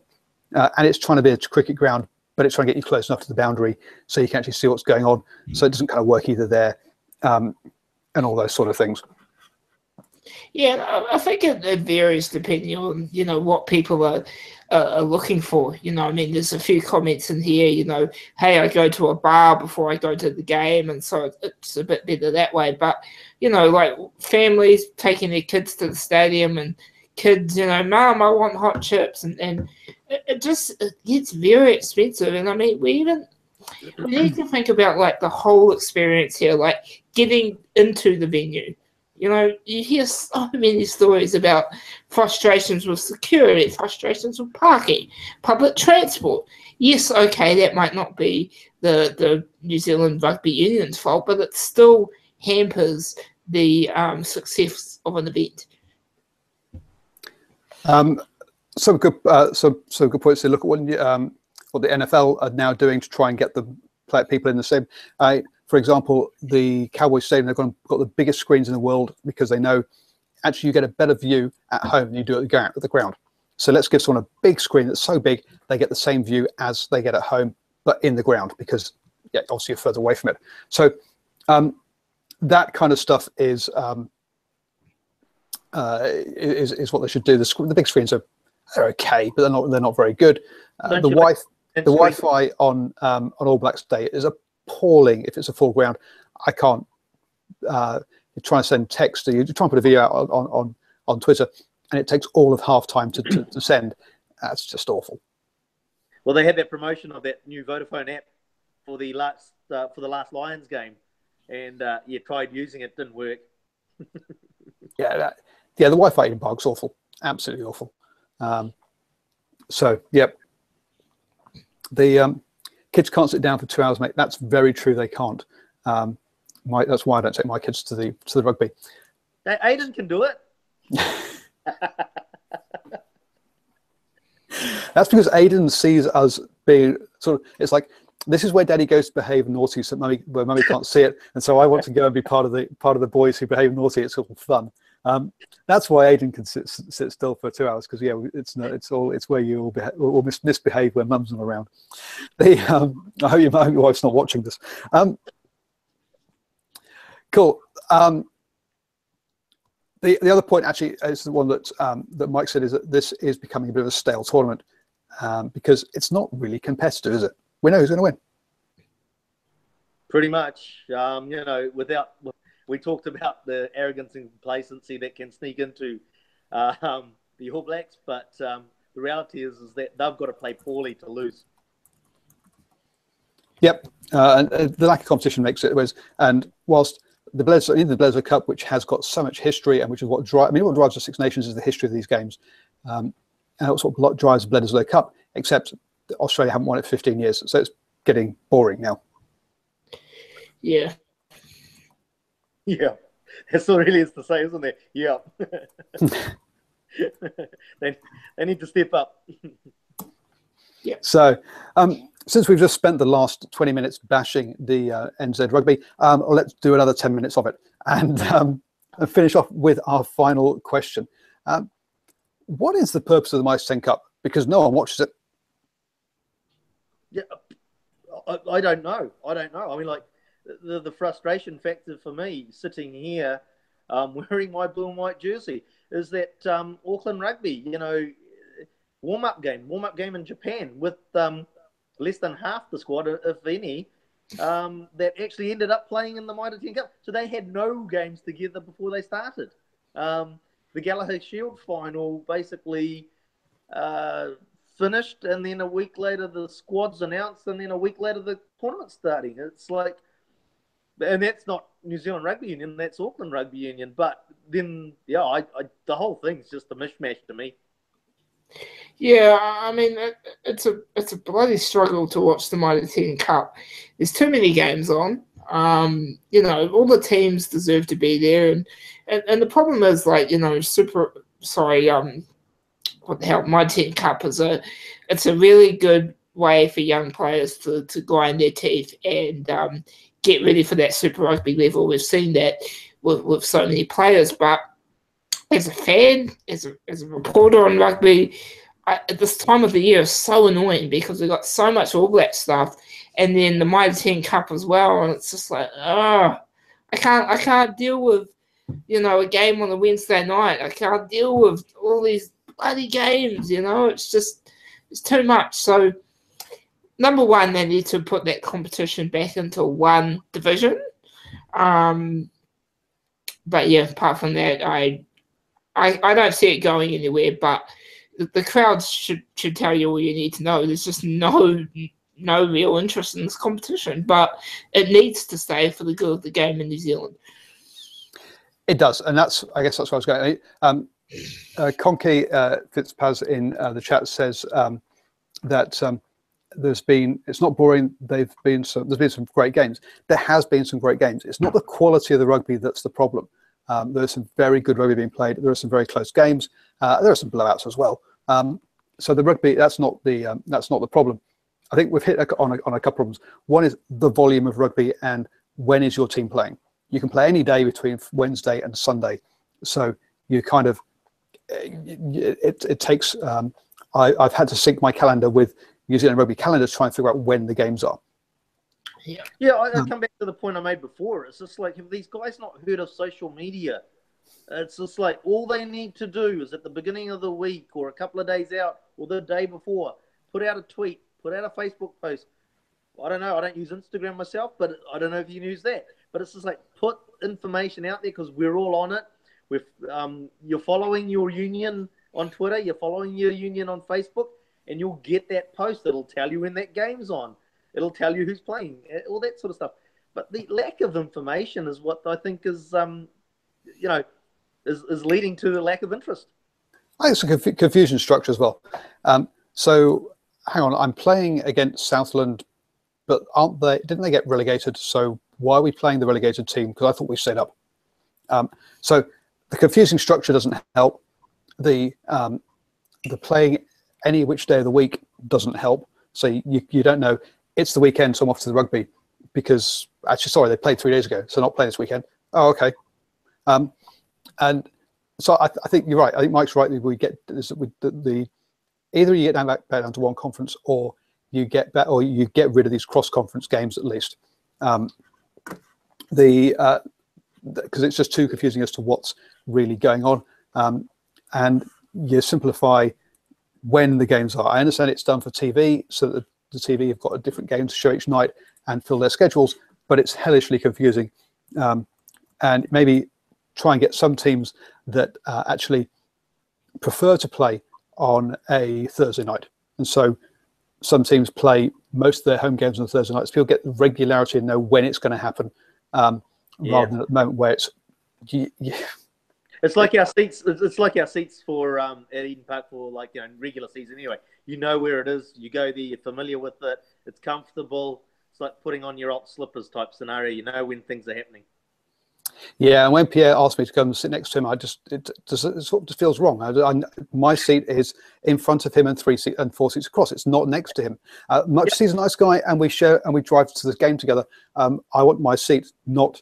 And it's trying to be a cricket ground, but it's trying to get you close enough to the boundary so you can actually see what's going on. So it doesn't kind of work either there, and all those sort of things. Yeah, I think it varies depending on, what people are looking for. I mean, there's a few comments in here, hey, I go to a bar before I go to the game, and so it's a bit better that way. But, like families taking their kids to the stadium, and kids, Mum, I want hot chips, and it gets very expensive. And I mean, we need to think about like the whole experience here, like getting into the venue. You hear so many stories about frustrations with security, frustrations with parking, public transport. Yes, okay, that might not be the New Zealand Rugby Union's fault, but it still hampers the success of an event. Some good points to look at what the NFL are now doing to try and get the people in the same. For example, the Cowboys Stadium, they've got the biggest screens in the world because they know actually you get a better view at home than you do at the ground. So let's give someone a big screen that's so big they get the same view as they get at home, but in the ground, because obviously you're further away from it. So that kind of stuff is what they should do. The big screens are okay, but they're not very good. The Wi-Fi on All Blacks Day is appalling. If it's a full ground, I can't. You try and send text to you, try and put a video out on Twitter, and it takes all of half time to send. That's just awful. Well, they had that promotion of that new Vodafone app for the last Lions game, and you tried using it, didn't work. Yeah, the Wi-Fi in Bog's awful, absolutely awful. So, yep, the kids can't sit down for 2 hours, mate. That's very true. They can't. That's why I don't take my kids to the rugby. Aiden can do it. That's because Aiden sees us being sort of. It's like, this is where Daddy goes to behave naughty, so where Mummy can't see it, and so I want to go and be part of the boys who behave naughty. It's all fun. That's why Aiden can sit still for 2 hours, because it's where you all misbehave when Mum's not around. I hope your wife's not watching this. Cool. The other point actually is the one that Mike said, is that this is becoming a bit of a stale tournament, because it's not really competitive, is it? We know who's going to win. Pretty much. We talked about the arrogance and complacency that can sneak into the All Blacks, but the reality is that they've got to play poorly to lose. Yep, and the lack of competition makes it. And whilst the Bledisloe Cup, which has got so much history, and which is what drives the Six Nations is the history of these games, and that's what drives the Bledisloe Cup. Except Australia haven't won it for 15 years, so it's getting boring now. Yeah. Yeah, that's all really is to say, isn't it? Yeah. they need to step up. Yeah. So, since we've just spent the last 20 minutes bashing the NZ Rugby, let's do another 10 minutes of it and finish off with our final question. What is the purpose of the Mice 10 Cup? Because no one watches it. Yeah, I don't know. I mean, like, the frustration factor for me sitting here wearing my blue and white jersey is that Auckland Rugby, warm-up game in Japan with less than half the squad, if any, that actually ended up playing in the Mitre 10 Cup. So they had no games together before they started. The Gallagher Shield final basically finished, and then a week later the squad's announced, and then a week later the tournament's starting. It's like, and that's not New Zealand Rugby Union, that's Auckland Rugby Union. But then, yeah, the whole thing's just a mishmash to me. Yeah, I mean, it's a bloody struggle to watch the Mitre 10 Cup. There's too many games on. All the teams deserve to be there, and the problem is, like, what the hell, Mitre 10 Cup it's a really good way for young players to grind their teeth and get ready for that Super Rugby level. We've seen that with so many players, but as a fan, as a reporter on rugby, at this time of the year is so annoying because we've got so much All Black stuff, and then the Mitre 10 Cup as well, and it's just like, I can't deal with, a game on a Wednesday night. I can't deal with all these bloody games, it's too much. So, number one, they need to put that competition back into one division. But yeah, apart from that, I don't see it going anywhere, but the crowds should tell you all you need to know. There's just no real interest in this competition, but it needs to stay for the good of the game in New Zealand. It does, and I guess that's what I was going. Conky Fitzpaz in the chat says that it's not boring. There's been some great games. There has been some great games. It's not the quality of the rugby that's the problem. There's some very good rugby being played. There are some very close games. There are some blowouts as well. So the rugby, that's not the problem. I think we've hit on a couple of problems. One is the volume of rugby and when is your team playing. You can play any day between Wednesday and Sunday. So you kind of, it takes, I've had to sync my calendar with New Zealand Rugby calendar to try and figure out when the games are. Yeah, I come back to the point I made before. It's just like, have these guys not heard of social media? It's just like all they need to do is at the beginning of the week or a couple of days out or the day before, put out a tweet, put out a Facebook post. I don't know. I don't use Instagram myself, but I don't know if you use that. But it's just like put information out there because we're all on it. You're following your union on Twitter. You're following your union on Facebook. and you'll get that post that'll tell you when that game's on. It'll tell you who's playing, all that sort of stuff. But the lack of information is what I think is, is leading to the lack of interest. I think it's a confusion structure as well. So hang on, I'm playing against Southland, but didn't they get relegated? So why are we playing the relegated team? Because I thought we stayed up. So the confusing structure doesn't help. The playing any which day of the week doesn't help. So you don't know, it's the weekend, so I'm off to the rugby, because actually, sorry, they played 3 days ago, so not playing this weekend. Oh, okay. And so I think you're right. I think Mike's right. We get either you get back down to one conference, or you get rid of these cross-conference games at least. Because it's just too confusing as to what's really going on, and you simplify when the games are. I understand it's done for TV, so that the TV have got a different game to show each night and fill their schedules, but it's hellishly confusing. And maybe try and get some teams that actually prefer to play on a Thursday night, and so some teams play most of their home games on Thursday nights. People get the regularity and know when it's going to happen. Rather than at the moment where it's it's like our seats. It's like our seats for at Eden Park for regular season. Anyway, you know where it is. You go there. You're familiar with it. It's comfortable. It's like putting on your alt slippers type scenario. You know when things are happening. Yeah, and when Pierre asked me to come and sit next to him, it sort of just feels wrong. My seat is in front of him and 4 seats across. It's not next to him. Much as he's a nice guy and we share and we drive to the game together, I want my seat, not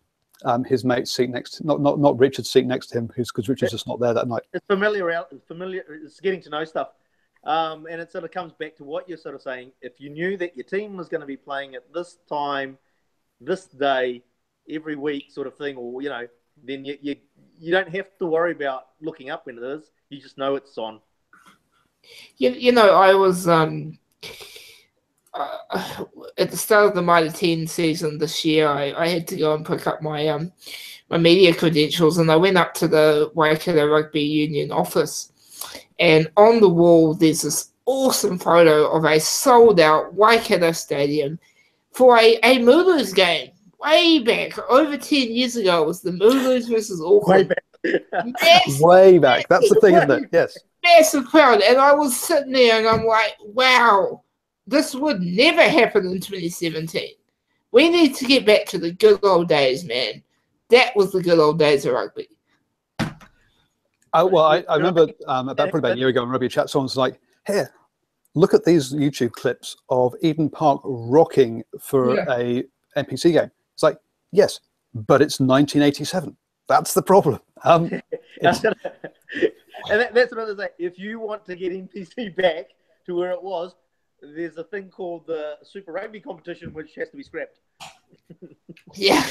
his mate's seat next, not Richard's seat next to him, because Richard's just not there that night. It's familiar. It's getting to know stuff, and it sort of comes back to what you're sort of saying. If you knew that your team was going to be playing at this time, this day, every week, sort of thing, or then you don't have to worry about looking up when it is. You just know it's on. I was at the start of the Mitre 10 season this year. I had to go and pick up my my media credentials, and I went up to the Waikato Rugby Union office, and on the wall there's this awesome photo of a sold out Waikato stadium for a Mooloos game. Way back, over 10 years ago, it was the Mooloos versus Auckland. Way back. That's the thing, isn't it? Yes. Massive crowd. And I was sitting there and I'm like, wow, this would never happen in 2017. We need to get back to the good old days, man. That was the good old days of rugby. Well, I remember about a year ago in Rugby Chat, someone's like, here, look at these YouTube clips of Eden Park rocking for a NPC game. It's like, yes, but it's 1987. That's the problem. And that's what I was like. If you want to get NPC back to where it was, there's a thing called the Super Rugby competition, which has to be scrapped. Yeah,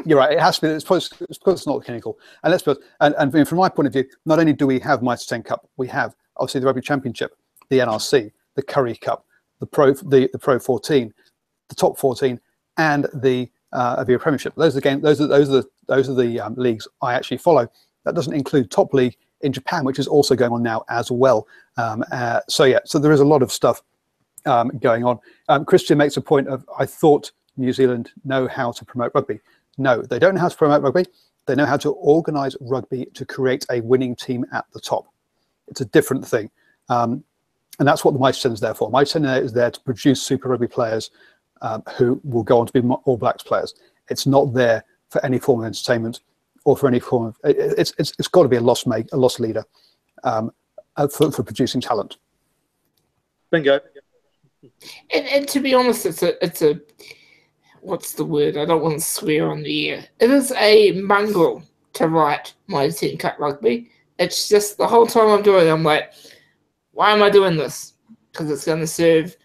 you're right. It has to be. It's because it's not clinical. And let's put. And from my point of view, not only do we have Mitre 10 Cup, we have obviously the Rugby Championship, the NRC, the Curry Cup, the Pro 14, the Top 14, and the Avira Premiership. Those are the games. Those are the leagues I actually follow. That doesn't include Top League in Japan, which is also going on now as well. So there is a lot of stuff going on. Christian makes a point of, I thought New Zealand know how to promote rugby. No, they don't know how to promote rugby. They know how to organise rugby to create a winning team at the top. It's a different thing, and that's what the Mitre 10 is there for. Mitre 10 is there to produce Super Rugby players who will go on to be All Blacks players. It's not there for any form of entertainment or for any form of. It's got to be a loss leader for producing talent. Bingo. And to be honest, it's a what's the word? I don't want to swear on the air. It is a mongrel to write Mitre 10 Cup rugby. It's just the whole time I'm doing it, I'm like, why am I doing this? Because it's going to serve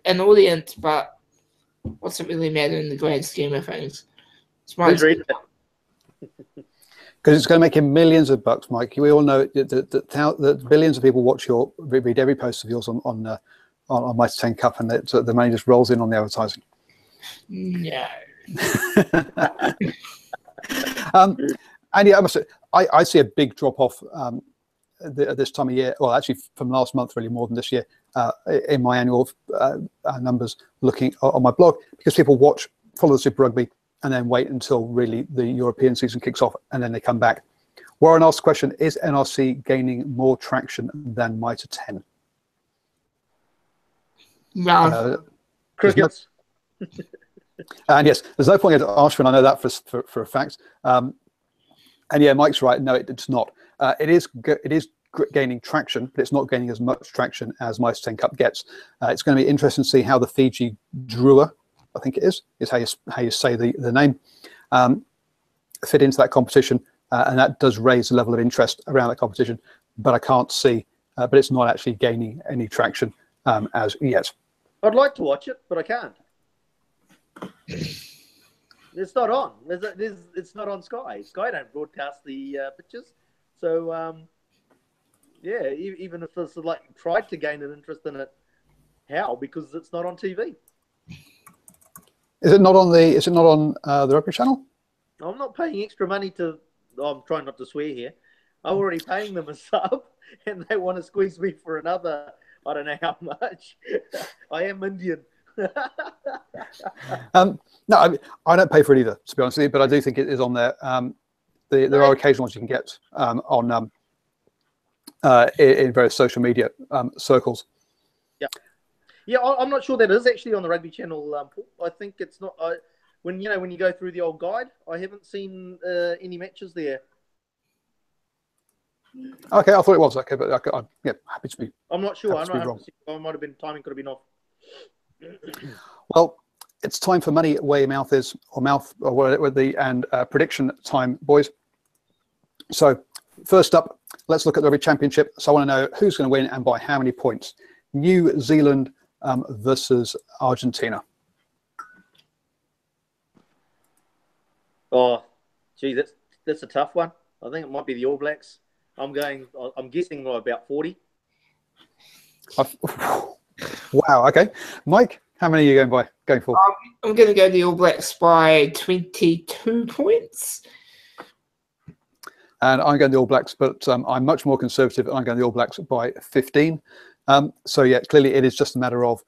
an audience, but what's it really matter in the grand scheme of things? Because it's going to make him millions of bucks, Mike. We all know that billions of people read every post of yours on Mitre 10 Cup, and the money just rolls in on the advertising. No. And yeah, I see a big drop off at this time of year. Well, actually, from last month, really more than this year. in my annual numbers looking on my blog, because people follow the Super Rugby, and then wait until really the European season kicks off, and then they come back. Warren asked the question, is NRC gaining more traction than Mitre 10? No. Crickets. And yes, there's no point in Ashwin, I know that for a fact. And yeah, Mike's right, no, it's not. It is gaining traction, but it's not gaining as much traction as Mitre 10 Cup gets. It's going to be interesting to see how the Fiji Drua, I think it is how you say the name, fit into that competition, and that does raise the level of interest around that competition. But I can't see, but it's not actually gaining any traction as yet. I'd like to watch it, but I can't. It's not on. It's not on Sky. Sky don't broadcast the pictures, so yeah. Even if it's like tried to gain an interest in it, how? Because it's not on TV. Is it not on the Rugby channel? I'm not paying extra money to. I'm trying not to swear here. I'm already paying them a sub, and they want to squeeze me for another. I don't know how much. I am Indian. No, I don't pay for it either, to be honest with you, but I do think it is on there. There are occasional ones you can get in various social media circles. Yeah, I'm not sure that is actually on the Rugby channel. I think it's not. When you go through the old guide, I haven't seen any matches there. Okay, I thought it was. Okay, but yeah, happy to be. I'm not sure. I'm not wrong. I might have been timing could have been off. Well, it's time for money where your mouth is, or prediction time, boys. So first up, let's look at the Rugby Championship. So I want to know who's going to win and by how many points. New Zealand versus Argentina. Oh, gee, that's a tough one. I think it might be the All Blacks. I'm guessing about 40. Wow. Okay, Mike, how many are you going for? I'm going to go the All Blacks by 22 points. And I'm going the All Blacks, but I'm much more conservative. I'm going the All Blacks by 15. So yeah, clearly it is just a matter of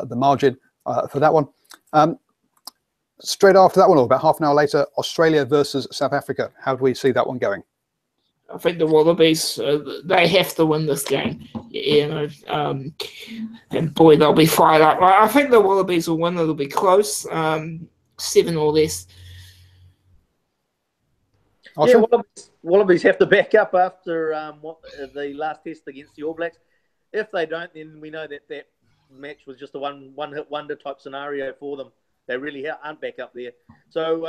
the margin for that one. Straight after that one, or about half an hour later, Australia versus South Africa. How do we see that one going? I think the Wallabies, they have to win this game. And boy, they'll be fired up. I think the Wallabies will win. It'll be close, 7 or less. Yeah, Wallabies have to back up after the last test against the All Blacks. If they don't, then we know that match was just a one-hit wonder type scenario for them. They really aren't back up there. So,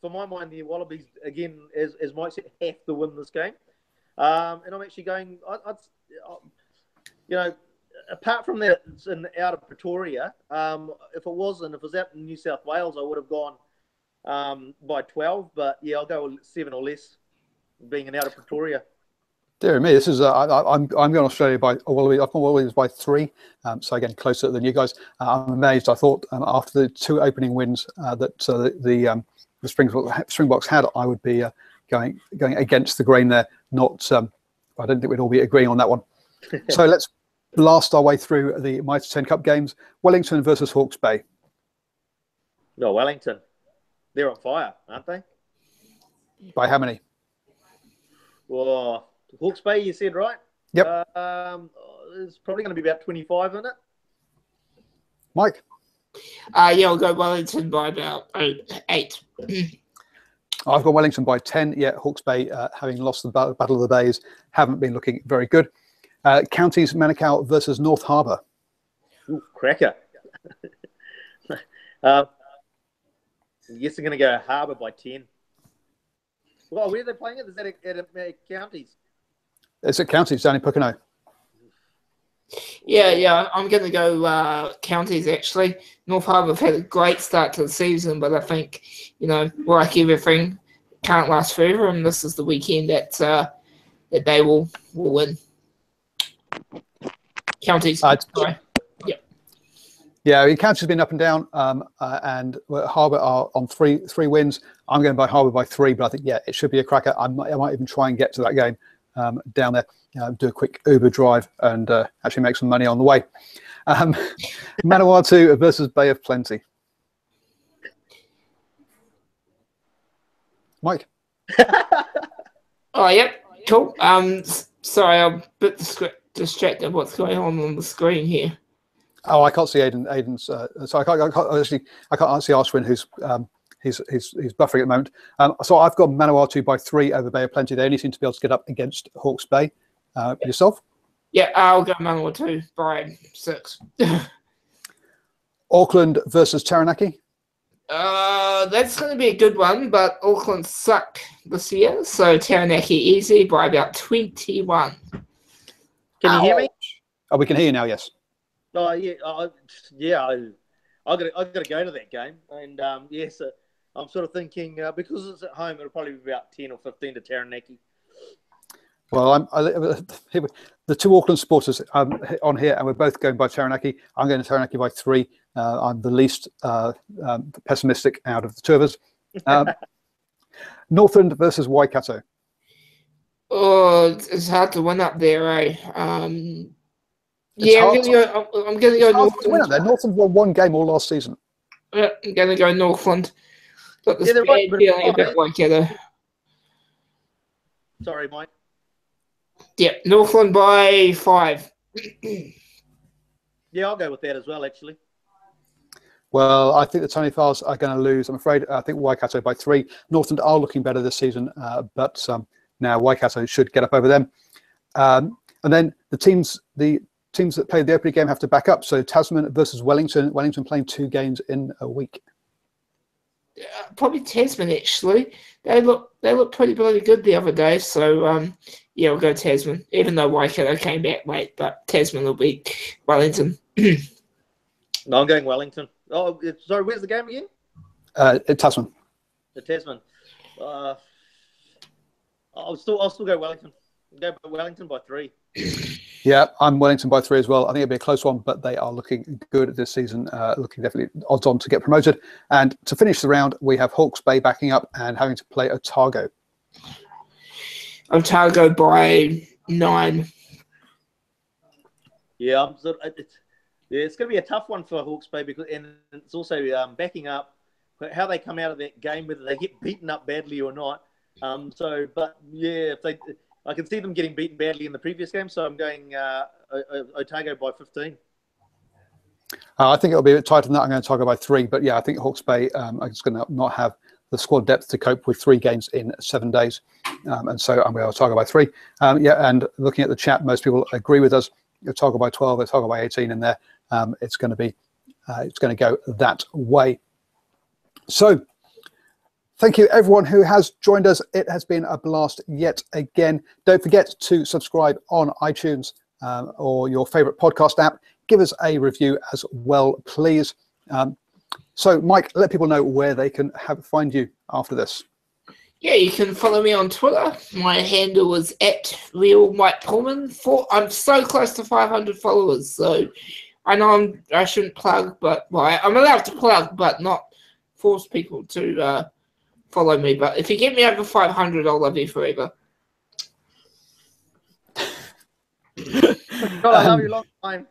for my mind, the Wallabies, again, as Mike said, have to win this game. And I'm actually going, apart from that, it's out of Pretoria. If it was out in New South Wales, I would have gone by 12. But, yeah, I'll go 7 or less, being an out of Pretoria. Dear me, this is I'm going Australia by Wallabies. I've gone Wallabies by 3, so again closer than you guys. I'm amazed. I thought after the 2 opening wins that the Springboks had, I would be going against the grain there. Not, I don't think we'd all be agreeing on that one. So let's blast our way through the Mitre 10 Cup games. Wellington versus Hawke's Bay. No, Wellington, they're on fire, aren't they? By how many? Well, Hawke's Bay, you said, right? Yep. There's probably going to be about 25 in it. Mike? Yeah, I'll go Wellington by about 8. I've got Wellington by 10. Yeah, Hawke's Bay, having lost the Battle of the Bays, haven't been looking very good. Counties Manukau versus North Harbour. Ooh, cracker. I guess they're going to go Harbour by 10. Well, where are they playing it? Is that at Counties? It's at Counties down in Pukekohe. Yeah, I'm going to go Counties, actually. North Harbour have had a great start to the season, but I think, like everything, can't last forever, and this is the weekend that they will win. Counties. Yeah, Counties has been up and down, and Harbour are on three wins. I'm going by Harbour by 3, but I think, yeah, it should be a cracker. I might even try and get to that game down there, do a quick Uber drive, and actually make some money on the way. Manukau versus Bay of Plenty. Mike? Oh, yep. Cool. Sorry, I'm a bit distracted what's going on the screen here. Oh, I can't see Aiden's. So I can't see Ashwin, who's he's buffering at the moment. So I've got Manukau by 3 over Bay of Plenty. They only seem to be able to get up against Hawke's Bay. Yourself? Yeah, I'll go Manukau by 6. Auckland versus Taranaki. That's going to be a good one, but Auckland suck this year, so Taranaki easy by about 21. Can you hear me? Oh, we can hear you now. Yes. Oh yeah, I got to go to that game, and yes, I'm sort of thinking because it's at home, it'll probably be about 10 or 15 to Taranaki. Well, the 2 Auckland supporters on here, and we're both going by Taranaki. I'm going to Taranaki by 3. I'm the least pessimistic out of the 2 of us. Northland versus Waikato. Oh, it's hard to win up there, eh? Yeah, I'm going to go Northland. Northland won 1 game all last season. Yeah, I'm going to go Northland. Got this bad feeling about Waikato. Sorry, Mike. Yeah, Northland by 5. Yeah, I'll go with that as well, actually. Well, I think the Tony Fowles are going to lose. I'm afraid. I think Waikato by 3. Northland are looking better this season, but now Waikato should get up over them. And then the teams that played the opening game have to back up. So Tasman versus Wellington. Wellington playing 2 games in a week. Probably Tasman, actually. They look pretty bloody good the other day. So yeah, we'll go Tasman. Even though Waikato came back late, but Tasman will beat Wellington. No, I'm going Wellington. Oh, sorry, where's the game again? Tasman. The Tasman. I'll still go Wellington. Go Wellington by 3. Yeah, I'm Wellington by 3 as well. I think it'll be a close one, but they are looking good this season, looking definitely odds on to get promoted. And to finish the round, we have Hawke's Bay backing up and having to play Otago. Otago by 9. Yeah, it's going to be a tough one for Hawke's Bay and it's also backing up how they come out of that game, whether they get beaten up badly or not. But yeah, I can see them getting beaten badly in the previous game, so I'm going Otago by 15. I think it'll be a bit tighter than that. I'm going to Otago by 3, but yeah, I think Hawke's Bay is going to not have the squad depth to cope with 3 games in 7 days, and so I'm going to Otago by 3. Yeah, and looking at the chat, most people agree with us. Otago by 12, Otago by 18 in there. It's going to go that way. So thank you, everyone who has joined us. It has been a blast yet again. Don't forget to subscribe on iTunes or your favorite podcast app. Give us a review as well, please. So, Mike, let people know where they can find you after this. Yeah, you can follow me on Twitter. My handle is @RealMikePullman. I'm so close to 500 followers, so I know I shouldn't plug, but I'm allowed to plug, but not force people to follow me. But if you get me over 500, I'll love you forever. God, I love you long time.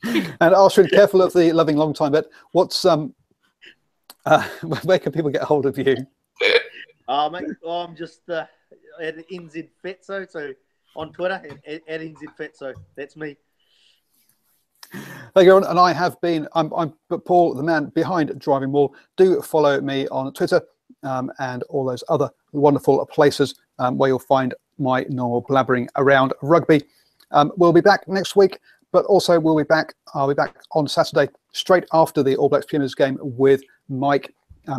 And Ashwin, careful of the loving long time bit. What's where can people get hold of you? Mate, I'm just at NZ Fetso, so on Twitter at NZ Fetso. That's me. Thank you, everyone. And I have been. I'm Paul, the man behind DrivingMaul. Do follow me on Twitter and all those other wonderful places where you'll find my normal blabbering around rugby. We'll be back next week, but also I'll be back on Saturday, straight after the All Blacks Pumas game with Mike,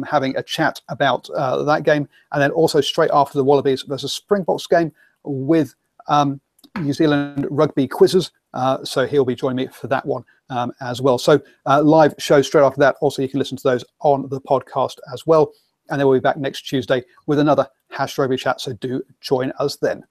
having a chat about that game, and then also straight after the Wallabies versus Springboks game with New Zealand rugby quizzes. So he'll be joining me for that one as well. So live shows straight after that. Also, you can listen to those on the podcast as well. And then we'll be back next Tuesday with another Rugby Chat. So do join us then.